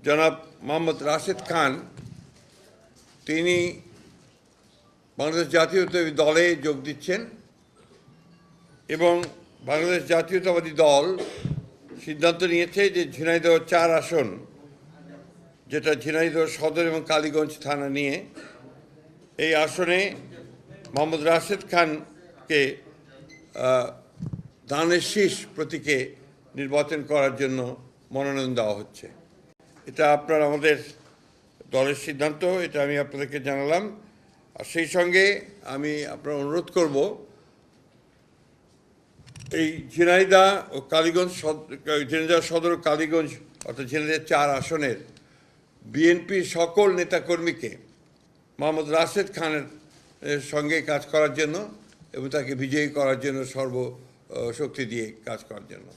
জনাব মোহাম্মদ রাশেদ খান তিনি বাংলাদেশ জাতীয়তাবাদী দলে যোগ দিচ্ছেন এবং বাংলাদেশ জাতীয়তাবাদী দল সিদ্ধান্ত নিয়েছে যে ঝিনাইদহ ৪ আসন, যেটা ঝিনাইদহ সদর এবং কালীগঞ্জ থানা নিয়ে, এই আসনে মোহাম্মদ রাশেদ খানকে ধানের শীষ প্রতীকে নির্বাচন করার জন্য মনোনয়ন দেওয়া হচ্ছে। এটা আপনার আমাদের দলের সিদ্ধান্ত, এটা আমি আপনাদেরকে জানালাম। আর সেই সঙ্গে আমি আপনার অনুরোধ করব, এই ঝিনাইদহ ও কালীগঞ্জ ঝিনাইদহ সদর ও কালীগঞ্জ অর্থাৎ ঝিনাইদহ ৪ আসনের বিএনপির সকল নেতাকর্মীকে মোহাম্মদ রাশেদ খানের সঙ্গে কাজ করার জন্য এবং তাকে বিজয়ী করার জন্য সর্বশক্তি দিয়ে কাজ করার জন্য।